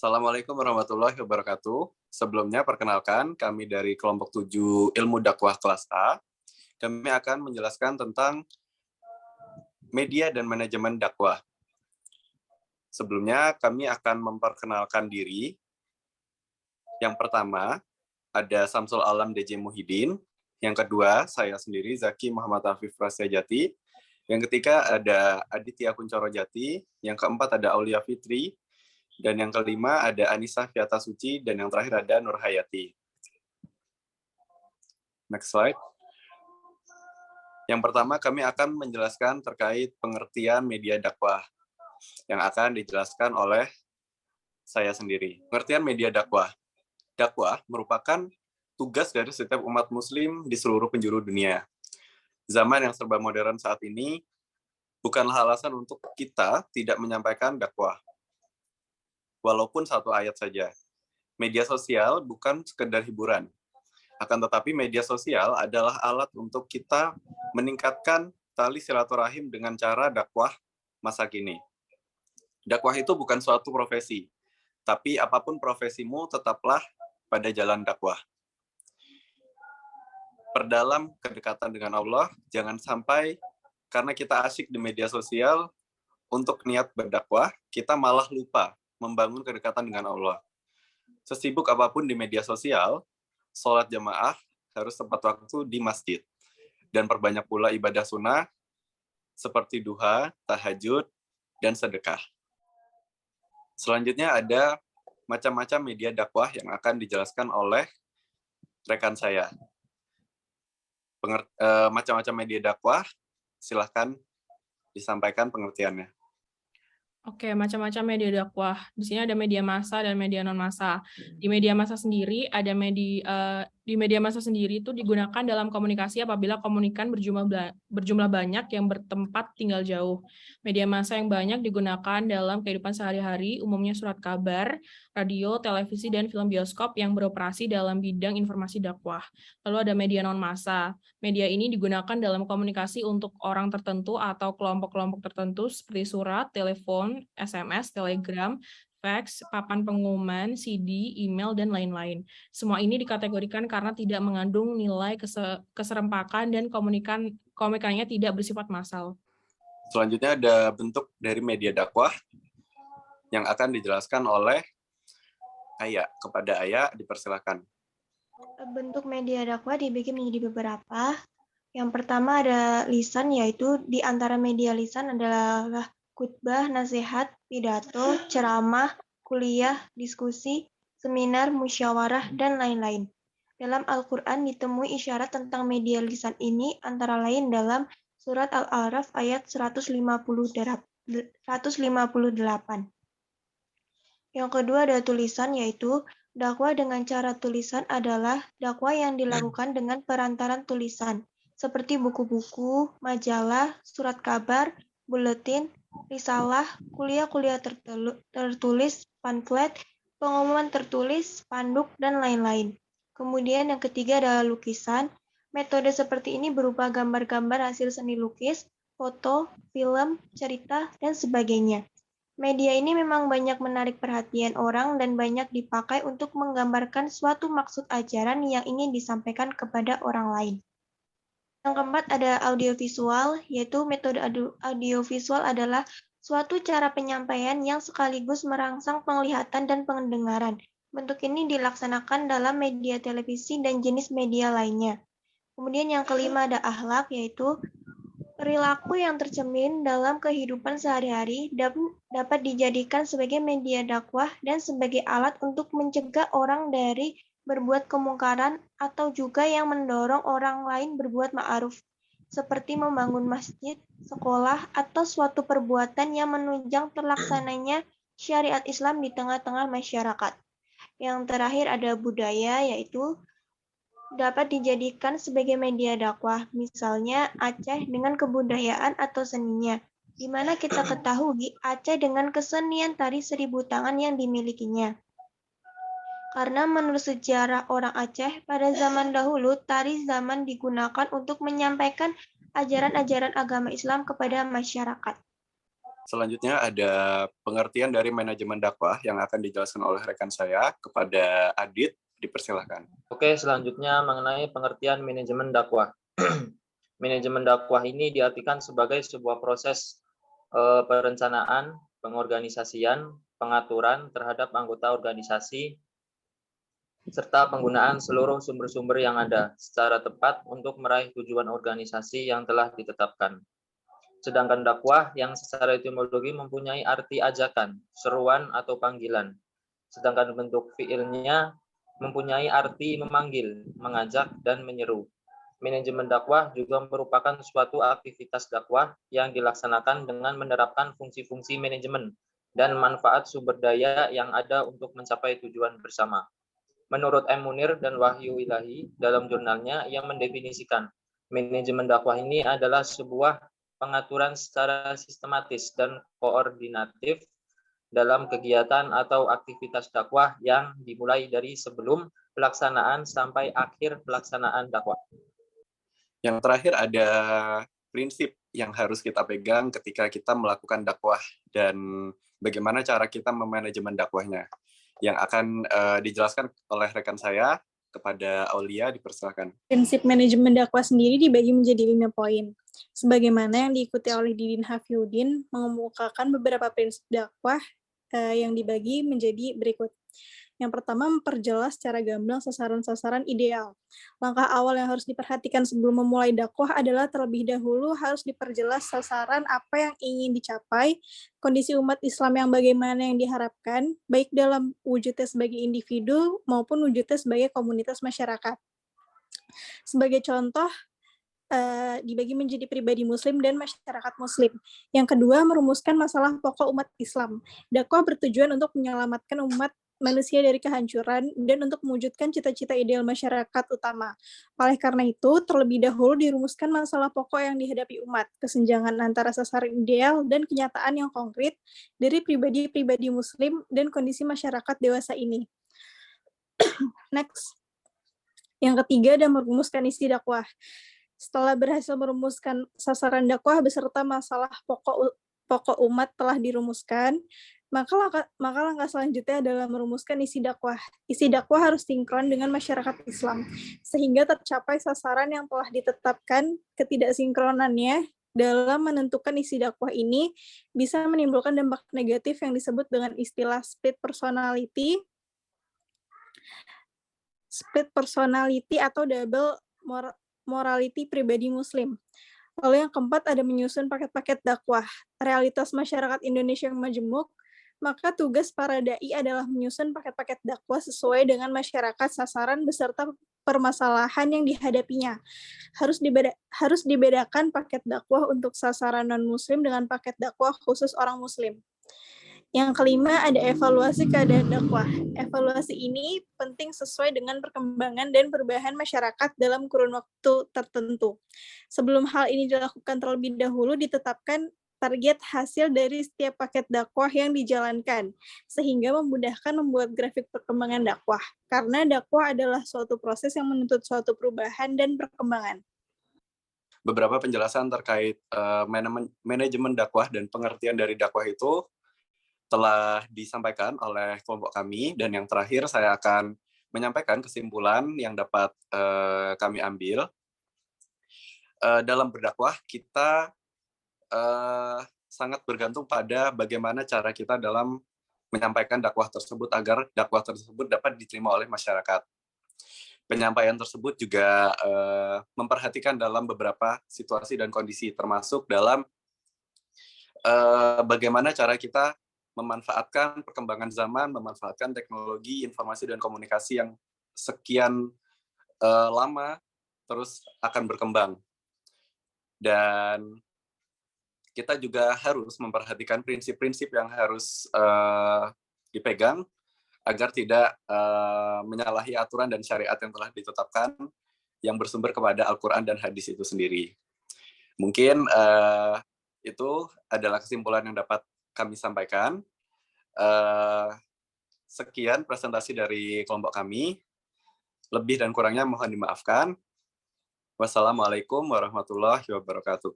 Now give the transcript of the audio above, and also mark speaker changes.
Speaker 1: Assalamualaikum warahmatullahi wabarakatuh. Sebelumnya perkenalkan kami dari kelompok 7 Ilmu Dakwah kelas A. Kami akan menjelaskan tentang media dan manajemen dakwah. Sebelumnya kami akan memperkenalkan diri. Yang pertama ada Samsul Alam DJ Muhyiddin. Yang kedua saya sendiri Zaki Muhammad Afif Prasyajati. Yang ketiga ada Aditya Kuncoro Jati. Yang keempat ada Aulia Fitri. Dan yang kelima ada Anissa Fiata Suci, dan yang terakhir ada Nur Hayati. Next slide. Yang pertama kami akan menjelaskan terkait pengertian media dakwah, yang akan dijelaskan oleh saya sendiri. Pengertian media dakwah. Dakwah merupakan tugas dari setiap umat muslim di seluruh penjuru dunia. Zaman yang serba modern saat ini bukanlah alasan untuk kita tidak menyampaikan dakwah. Walaupun satu ayat saja. Media sosial bukan sekedar hiburan. Akan tetapi media sosial adalah alat untuk kita meningkatkan tali silaturahim dengan cara dakwah masa kini. Dakwah itu bukan suatu profesi, tapi apapun profesimu tetaplah pada jalan dakwah. Perdalam kedekatan dengan Allah, jangan sampai karena kita asyik di media sosial untuk niat berdakwah, kita malah lupa membangun kedekatan dengan Allah. Sesibuk apapun di media sosial, sholat jamaah harus tepat waktu di masjid. Dan perbanyak pula ibadah sunnah seperti duha, tahajud, dan sedekah. Selanjutnya ada macam-macam media dakwah yang akan dijelaskan oleh rekan saya. Macam-macam media dakwah, silahkan disampaikan pengertiannya.
Speaker 2: Oke, macam-macam media dakwah. Di sini ada media massa dan media non massa. Di media massa sendiri ada di media massa sendiri itu digunakan dalam komunikasi apabila komunikan berjumlah banyak yang bertempat tinggal jauh. Media massa yang banyak digunakan dalam kehidupan sehari-hari, umumnya surat kabar, radio, televisi, dan film bioskop yang beroperasi dalam bidang informasi dakwah. Lalu ada media non massa. Media ini digunakan dalam komunikasi untuk orang tertentu atau kelompok-kelompok tertentu seperti surat, telepon, SMS, telegram, fax, papan pengumuman, CD, email, dan lain-lain. Semua ini dikategorikan karena tidak mengandung nilai keserempakan dan komunikannya tidak bersifat massal.
Speaker 1: Selanjutnya ada bentuk dari media dakwah yang akan dijelaskan oleh Aya. Kepada Aya, dipersilakan.
Speaker 3: Bentuk media dakwah dibagi menjadi beberapa. Yang pertama ada lisan, yaitu di antara media lisan adalah khutbah, nasihat, pidato, ceramah, kuliah, diskusi, seminar, musyawarah, dan lain-lain. Dalam Al-Quran ditemui isyarat tentang media lisan ini antara lain dalam surat Al-A'raf ayat 158. Yang kedua ada tulisan, yaitu dakwah dengan cara tulisan adalah dakwah yang dilakukan dengan perantaran tulisan, seperti buku-buku, majalah, surat kabar, buletin, risalah, kuliah-kuliah tertulis, pamflet, pengumuman tertulis, spanduk, dan lain-lain. Kemudian yang ketiga adalah lukisan. Metode seperti ini berupa gambar-gambar hasil seni lukis, foto, film, cerita, dan sebagainya. Media ini memang banyak menarik perhatian orang dan banyak dipakai untuk menggambarkan suatu maksud ajaran yang ingin disampaikan kepada orang lain. Yang keempat ada audiovisual, yaitu metode audiovisual adalah suatu cara penyampaian yang sekaligus merangsang penglihatan dan pendengaran. Bentuk ini dilaksanakan dalam media televisi dan jenis media lainnya. Kemudian yang kelima ada akhlak, yaitu perilaku yang tercermin dalam kehidupan sehari-hari dapat dijadikan sebagai media dakwah dan sebagai alat untuk mencegah orang dari berbuat kemungkaran atau juga yang mendorong orang lain berbuat ma'ruf, seperti membangun masjid, sekolah, atau suatu perbuatan yang menunjang terlaksananya syariat Islam di tengah-tengah masyarakat. Yang terakhir ada budaya, yaitu dapat dijadikan sebagai media dakwah, misalnya Aceh dengan kebudayaan atau seninya, di mana kita ketahui Aceh dengan kesenian tari 1000 tangan yang dimilikinya. Karena menurut sejarah orang Aceh, pada zaman dahulu, tari zaman digunakan untuk menyampaikan ajaran-ajaran agama Islam kepada masyarakat.
Speaker 1: Selanjutnya ada pengertian dari manajemen dakwah yang akan dijelaskan oleh rekan saya kepada Adit. Dipersilahkan.
Speaker 4: Oke, selanjutnya mengenai pengertian manajemen dakwah. Manajemen dakwah ini diartikan sebagai sebuah proses perencanaan, pengorganisasian, pengaturan terhadap anggota organisasi, serta penggunaan seluruh sumber-sumber yang ada secara tepat untuk meraih tujuan organisasi yang telah ditetapkan. Sedangkan dakwah yang secara etimologi mempunyai arti ajakan, seruan, atau panggilan. Sedangkan bentuk fiilnya mempunyai arti memanggil, mengajak, dan menyeru. Manajemen dakwah juga merupakan suatu aktivitas dakwah yang dilaksanakan dengan menerapkan fungsi-fungsi manajemen dan manfaat sumber daya yang ada untuk mencapai tujuan bersama. Menurut M. Munir dan Wahyu Ilahi, dalam jurnalnya, ia mendefinisikan manajemen dakwah ini adalah sebuah pengaturan secara sistematis dan koordinatif dalam kegiatan atau aktivitas dakwah yang dimulai dari sebelum pelaksanaan sampai akhir pelaksanaan dakwah.
Speaker 1: Yang terakhir ada prinsip yang harus kita pegang ketika kita melakukan dakwah dan bagaimana cara kita memanajemen dakwahnya. Yang akan dijelaskan oleh rekan saya kepada Aulia, dipersilakan.
Speaker 5: Prinsip manajemen dakwah sendiri dibagi menjadi 5 poin. Sebagaimana yang diikuti oleh Didin Hafyudin, mengemukakan beberapa prinsip dakwah yang dibagi menjadi berikut. Yang pertama, memperjelas secara gamblang sasaran-sasaran ideal. Langkah awal yang harus diperhatikan sebelum memulai dakwah adalah terlebih dahulu harus diperjelas sasaran apa yang ingin dicapai, kondisi umat Islam yang bagaimana yang diharapkan, baik dalam wujudnya sebagai individu maupun wujudnya sebagai komunitas masyarakat. Sebagai contoh, dibagi menjadi pribadi muslim dan masyarakat muslim. Yang kedua, merumuskan masalah pokok umat Islam. Dakwah bertujuan untuk menyelamatkan umat manusia dari kehancuran dan untuk mewujudkan cita-cita ideal masyarakat utama. Oleh karena itu, terlebih dahulu dirumuskan masalah pokok yang dihadapi umat, kesenjangan antara sasaran ideal dan kenyataan yang konkret dari pribadi-pribadi muslim dan kondisi masyarakat dewasa ini. Next. Yang ketiga, dan merumuskan isi dakwah. Setelah berhasil merumuskan sasaran dakwah beserta masalah pokok umat telah dirumuskan, maka langkah selanjutnya adalah merumuskan isi dakwah. Isi dakwah harus sinkron dengan masyarakat Islam, sehingga tercapai sasaran yang telah ditetapkan. Ketidaksinkronannya dalam menentukan isi dakwah ini bisa menimbulkan dampak negatif yang disebut dengan istilah split personality atau double morality pribadi muslim. Lalu yang keempat ada menyusun paket-paket dakwah. Realitas masyarakat Indonesia yang majemuk, maka tugas para dai adalah menyusun paket-paket dakwah sesuai dengan masyarakat sasaran beserta permasalahan yang dihadapinya. Harus dibedakan paket dakwah untuk sasaran non-muslim dengan paket dakwah khusus orang muslim. Yang kelima, ada evaluasi keadaan dakwah. Evaluasi ini penting sesuai dengan perkembangan dan perubahan masyarakat dalam kurun waktu tertentu. Sebelum hal ini dilakukan terlebih dahulu, ditetapkan target hasil dari setiap paket dakwah yang dijalankan, sehingga memudahkan membuat grafik perkembangan dakwah. Karena dakwah adalah suatu proses yang menuntut suatu perubahan dan perkembangan.
Speaker 1: Beberapa penjelasan terkait manajemen dakwah dan pengertian dari dakwah itu telah disampaikan oleh kelompok kami, dan yang terakhir saya akan menyampaikan kesimpulan yang dapat kami ambil. Dalam berdakwah, kita sangat bergantung pada bagaimana cara kita dalam menyampaikan dakwah tersebut agar dakwah tersebut dapat diterima oleh masyarakat. Penyampaian tersebut juga memperhatikan dalam beberapa situasi dan kondisi, termasuk dalam bagaimana cara kita memanfaatkan perkembangan zaman, memanfaatkan teknologi, informasi, dan komunikasi yang sekian lama terus akan berkembang. Dan kita juga harus memperhatikan prinsip-prinsip yang harus dipegang agar tidak menyalahi aturan dan syariat yang telah ditetapkan yang bersumber kepada Al-Quran dan hadis itu sendiri. Mungkin itu adalah kesimpulan yang dapat kami sampaikan. Sekian presentasi dari kelompok kami. Lebih dan kurangnya mohon dimaafkan. Wassalamualaikum warahmatullahi wabarakatuh.